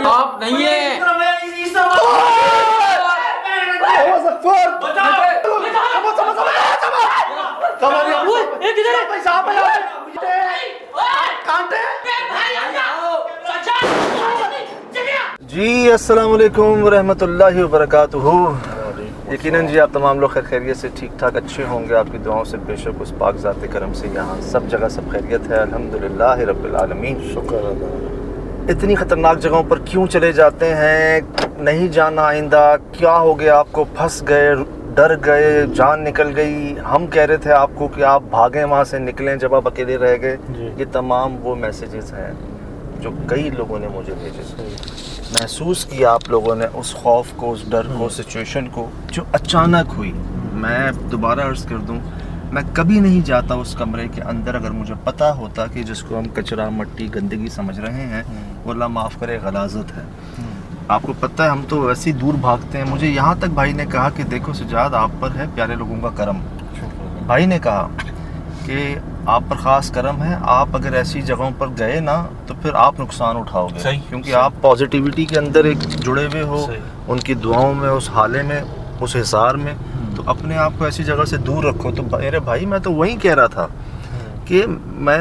आप नहीं है। जी अस्सलाम वालेकुम रहमतुल्लाहि व बरकातुहू। यकीनन जी आप तमाम लोग खैरियत से ठीक ठाक अच्छे होंगे। आपकी दुआओं से बेशक उस पाक ज़ात करम से यहाँ सब जगह सब खैरियत है, अल्हम्दुलिल्लाह रब्बिल आलमीन। शुक्र अल्लाह। इतनी ख़तरनाक जगहों पर क्यों चले जाते हैं, नहीं जाना आइंदा, क्या हो गया आपको, फंस गए, डर गए, जान निकल गई, हम कह रहे थे आपको कि आप भागें वहाँ से, निकलें जब आप अकेले रह गए। ये तमाम वो मैसेजेस हैं जो कई लोगों ने मुझे भेजे। महसूस किया आप लोगों ने उस खौफ को, उस डर को, सिचुएशन को जो अचानक हुई। मैं दोबारा अर्ज़ कर दूं, मैं कभी नहीं जाता उस कमरे के अंदर अगर मुझे पता होता कि जिसको हम कचरा, मट्टी, गंदगी समझ रहे हैं वो अल्लाह माफ़ करे गलाज़त है। आपको पता है हम तो वैसे ही दूर भागते हैं। मुझे यहाँ तक भाई ने कहा कि देखो सजाद आप पर है प्यारे लोगों का करम। भाई ने कहा कि आप पर ख़ास करम है, आप अगर ऐसी जगहों पर गए ना तो फिर आप नुकसान उठाओगे, क्योंकि आप पॉजिटिविटी के अंदर एक जुड़े हुए हो, उनकी दुआओं में, उस हाले में, उस हिसार में, तो अपने आप को ऐसी जगह से दूर रखो। तो मेरे भाई मैं तो वही कह रहा था कि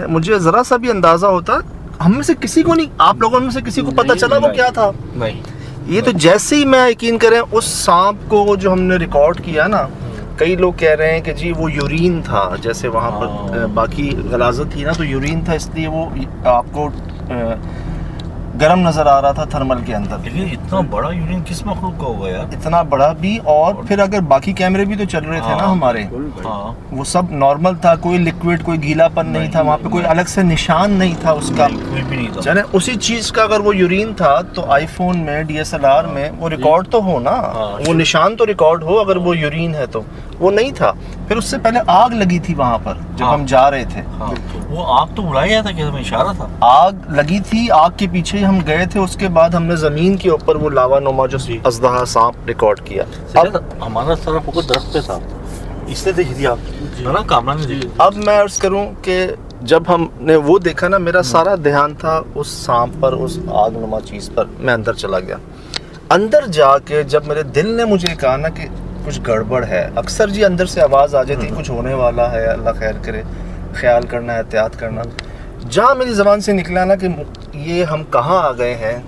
मुझे ज़रा सा भी अंदाज़ा होता, हम में से किसी को नहीं, आप लोगों में से किसी को पता चला वो क्या था? नहीं। ये तो जैसे ही मैं यकीन करें उस सांप को जो हमने रिकॉर्ड किया ना, कई लोग कह रहे हैं कि जी वो यूरिन था, जैसे वहाँ पर बाकी गलाज़त थी ना तो यूरिन था, इसलिए वो आपको गर्म नज़र आ रहा था थर्मल के अंदर। लेकिन इतना बड़ा यूरिन किस मखलूक का होगा यार? इतना बड़ा भी, और फिर अगर बाकी कैमरे भी तो चल रहे थे ना हमारे, वो सब नॉर्मल था, कोई लिक्विड, कोई गीलापन नहीं था वहाँ पे, कोई अलग से निशान नहीं था उसका, कोई भी नहीं था। जाने उसी चीज़ का अगर वो यूरिन था तो आईफोन में, DSLR में वो रिकॉर्ड तो हो ना, वो निशान तो रिकॉर्ड हो अगर वो यूरिन है तो। वो नहीं था। फिर उससे पहले आग लगी थी वहाँ पर जब हम जा रहे थे। वो आग तो उड़ाया गया था, क्या हमें इशारा था? आग लगी थी, आग के पीछे ही हम गए थे। उसके बाद हमने जमीन के ऊपर वो लावा नुमा जो अज़दहा सांप रिकॉर्ड किया। अब हमारा सारा फोकस दरख्त पे था, इसलिए देखी थी आप ना, कामरा ने देखी। अब मैं अर्ज करूं कि जब हमने वो देखा ना, मेरा सारा ध्यान था उस सांप पर, उस आग नुमा चीज़ पर। मैं अंदर चला गया। अंदर जाके जब मेरे दिल ने मुझे कहा ना कि कुछ गड़बड़ है, अक्सर जी अंदर से आवाज़ आ जाती कुछ होने वाला है, अल्लाह खैर करे, ख्याल करना, एहतियात करना। जहाँ मेरी ज़बान से निकला ना कि ये हम कहाँ आ गए हैं,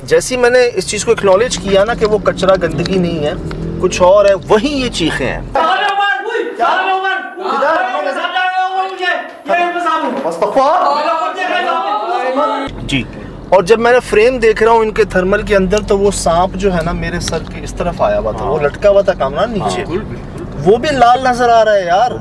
जैसे मैंने इस चीज़ को एक्नॉलेज किया ना कि वो कचरा, गंदगी नहीं है, कुछ और है, वहीं ये चीखें हैं। जी। और जब मैंने फ्रेम देख रहा हूँ इनके थर्मल के अंदर, तो वो सांप जो है ना मेरे सर के इस तरफ आया हुआ था, वो लटका हुआ था कामरान नीचे, वो भी लाल नजर आ रहा है यार।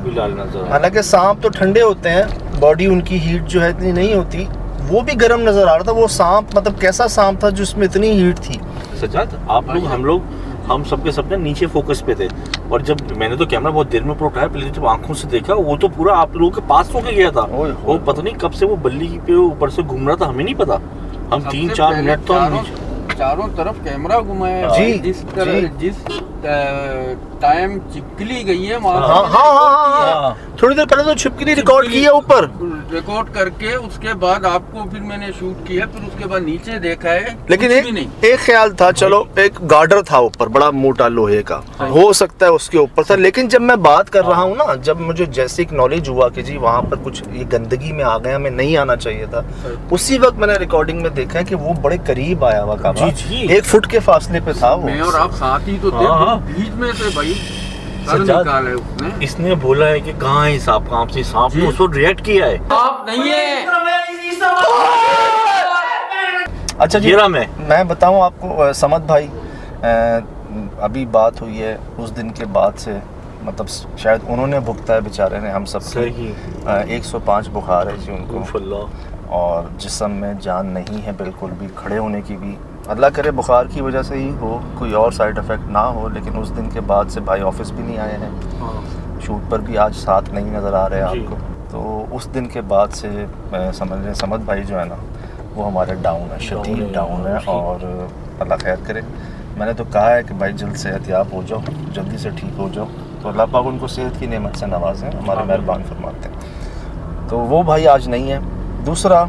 हालांकि सांप तो ठंडे होते हैं, बॉडी उनकी हीट जो है इतनी नहीं होती, वो भी गर्म नजर आ रहा था। वो सांप मतलब कैसा सांप था जिसमें इतनी हीट थी? सजाद हम सबके सब नीचे फोकस पे थे, और जब मैंने तो कैमरा बहुत देर में ऊपर उठाया, पहले जब आंखों से देखा वो तो पूरा आप लोगों के पास होके गया था। वो पता नहीं कब से वो बल्ली पे ऊपर से घूम रहा था, हमें नहीं पता। हम 3-4 मिनट तो चारों तरफ कैमरा घुमाया जी, जिस टाइम चिपकली गई है वहाँ, हाँ, थोड़ी देर पहले तो छिपकली रिकॉर्ड किया ऊपर, रिकॉर्ड करके उसके बाद आपको फिर मैंने शूट किया, फिर उसके बाद नीचे देखा है। लेकिन एक ख्याल था, चलो एक गार्डर था ऊपर बड़ा मोटा लोहे का, हो सकता है उसके ऊपर था। लेकिन जब मैं बात कर रहा हूँ ना, जब मुझे जैसे एक नॉलेज हुआ कि जी वहाँ पर कुछ ये गंदगी में आ गए, हमें नहीं आना चाहिए था, उसी वक्त मैंने रिकॉर्डिंग में देखा कि वो बड़े करीब आया हुआ काबा, 1 फुट के फासले पे था वो। मैं और आप साथ ही तो थे, बीच में थे भाई। निकाला उसने, इसने बोला है कि कहाँ है सांप, कहाँ से सांप ने उसको रिएक्ट किया है। आप नहीं है। अच्छा जी, मैं बताऊं आपको समद भाई, अभी बात हुई है उस दिन के बाद से, मतलब शायद उन्होंने भुगता है बेचारे ने हम सब की। 105 बुखार है जी उनको, और जिस्म में जान नहीं है बिल्कुल भी, खड़े होने की भी। अल्लाह करे बुखार की वजह से ही हो, कोई और साइड इफ़ेक्ट ना हो। लेकिन उस दिन के बाद से भाई ऑफिस भी नहीं आए हैं, शूट पर भी आज साथ नहीं नज़र आ रहे हैं आपको। तो उस दिन के बाद से समझ लें समद भाई जो है ना वो हमारे डाउन है, शदीद डाउन है। और अल्लाह खैर करे, मैंने तो कहा है कि भाई जल्द से एहतियात हो जाओ, जल्दी से ठीक हो जाओ, तो अल्लाह पाक उनको सेहत की नेमत से नवाजें, हमारे मेहरबान फरमाते हैं। तो वो भाई आज नहीं है। दूसरा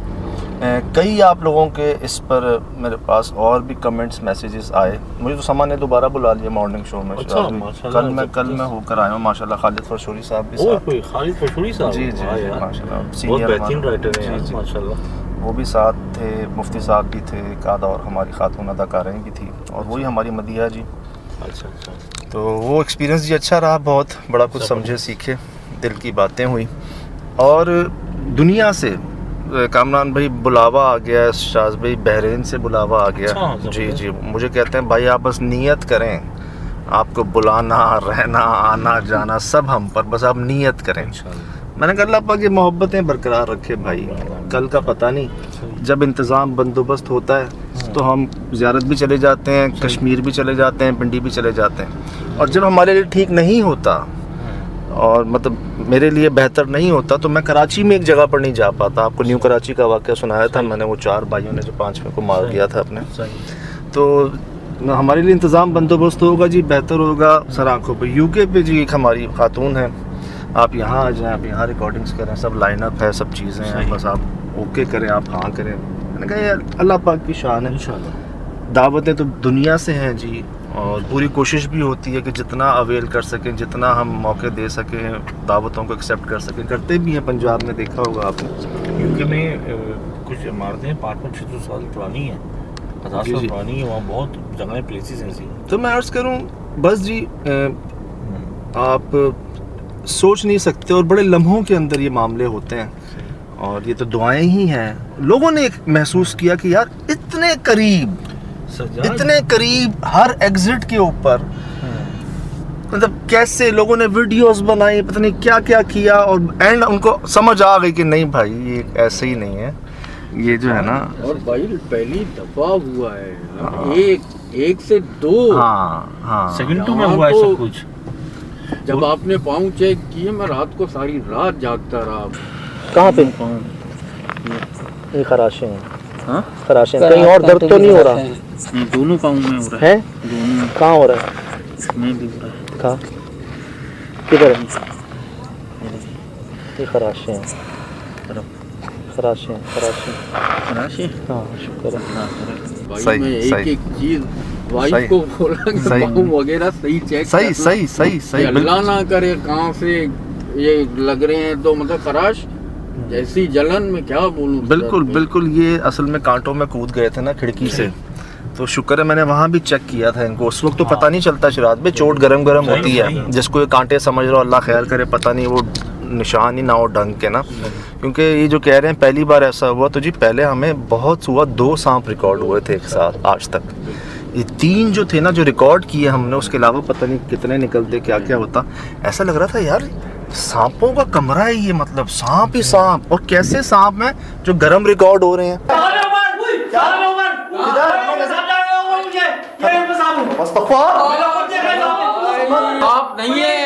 कई आप लोगों के इस पर मेरे पास और भी कमेंट्स मैसेजेस आए। मुझे तो समा ने दोबारा बुला लिया मॉर्निंग शो में। अच्छा, माशाल्लाह, कल मैं होकर आया हूँ माशाल्लाह। खालिद फरशोरी साहब भी ओह साथ। कोई खालिद फरशोरी साहब, जी जी वाह जी, यार, माशाल्लाह बहुत सीनियर बेहतरीन राइटर हैं जी, यार, जी। माशाल्लाह। वो भी साथ थे, मुफ्ती साहब भी थे, एक आधा और हमारी खातून अदाकारें भी थी, और वही हमारी मदिया जी। अच्छा अच्छा, तो वो एक्सपीरियंस जी अच्छा रहा, बहुत बड़ा कुछ समझे सीखे, दिल की बातें हुई। और दुनिया से कामरान भाई बुलावा आ गया, शाज भाई बहरीन से बुलावा आ गया। अच्छा, जी जी, मुझे कहते हैं भाई आप बस नियत करें, आपको बुलाना, रहना, आना जाना सब हम पर, बस आप नियत करें। मैंने कहा अल्लाह पाक ये मोहब्बतें बरकरार रखे भाई, कल का पता नहीं, जब इंतज़ाम बंदोबस्त होता है तो हम ज़ियारत भी चले जाते हैं, कश्मीर भी चले जाते हैं, पिंडी भी चले जाते हैं। और जब हमारे लिए ठीक नहीं होता और मतलब मेरे लिए बेहतर नहीं होता तो मैं कराची में एक जगह पर नहीं जा पाता। आपको न्यू कराची का वाक़या सुनाया था मैंने, वो 4 भाइयों ने जो 5वें को मार दिया था अपने। तो हमारे लिए इंतज़ाम बंदोबस्त होगा जी, बेहतर होगा सर आँखों पर। यूके पे जी एक हमारी खातून है, आप यहाँ आ जाएँ, आप यहाँ रिकॉर्डिंग्स करें, सब लाइनअप है, सब चीज़ें हैं, बस आप ओके करें, आप हाँ करें। मैंने कहा यार अल्लाह पाक की शान है, इंशाल्लाह। दावतें तो दुनिया से हैं जी, और पूरी कोशिश भी होती है कि जितना अवेल कर सकें, जितना हम मौके दे सकें, दावतों को एक्सेप्ट कर सकें, करते भी हैं। पंजाब में देखा होगा आपने, यूके में कुछ इमारतें 500-600 साल पुरानी हैं, 50 साल पुरानी है, वहाँ बहुत जगह प्लेसेस हैं ऐसी। तो मैं अर्ज़ करूँ बस जी, आप सोच नहीं सकते, और बड़े लम्हों के अंदर ये मामले होते हैं, और ये तो दुआएं ही हैं। लोगों ने एक महसूस किया कि यार इतने करीब, इतने करीब हर एग्जिट के ऊपर, मतलब कैसे लोगों ने वीडियोस बनाई, पता नहीं क्या क्या किया, और एंड उनको समझ आ गई कि नहीं भाई ये ऐसे ही नहीं है, ये जो है ना। और भाई पहली दफा हुआ है, हाँ। एक से 2, हाँ हाँ, सेकंड 2 में हुआ है सब कुछ। जब आपने पाँव चेक किए, मैं रात को सारी रात जागता रहा। कहाँ पे ये खराशे हैं? हाँ खराशे हैं, कहीं और दर्द तो नहीं हो रहा? नहीं, दोनों पाँव में हो रहा है। दोनों कहाँ हो रहा है? में भी हो रहा है। कहाँ, किधर है? ये खराशे हैं, खराशे हैं, खराशे। खराशे? हाँ शुक्र है। भाई सही, मैं सही। एक चीज सही। वाइफ को बोला कि सही। पाँव वगैरह सही चेक सही करना। सही सही सही, अल्लाह ना करे कहाँ से ये लग रहे हैं, तो मतलब खराश ऐसी जलन में क्या बोलूं। बिल्कुल बिल्कुल, ये असल में कांटों में कूद गए थे ना खिड़की से, तो शुक्र है मैंने वहाँ भी चेक किया था इनको। उस वक्त तो पता नहीं चलता शरात में, चोट गरम गरम होती है, जिसको ये कांटे समझ रहा हो अल्लाह ख्याल करे, पता नहीं वो निशान ही ना हो ढंग के ना। क्योंकि ये जो कह रहे हैं पहली बार ऐसा हुआ, तो जी पहले हमें बहुत हुआ, 2 सांप रिकॉर्ड हुए थे एक साथ आज तक। ये 3 जो थे ना जो रिकॉर्ड किए हमने, उसके अलावा पता नहीं कितने निकलते, क्या क्या होता। ऐसा लग रहा था यार सांपों का कमरा है ये, मतलब सांप ही सांप। और कैसे सांप हैं जो गरम रिकॉर्ड हो रहे हैं। आप नहीं है।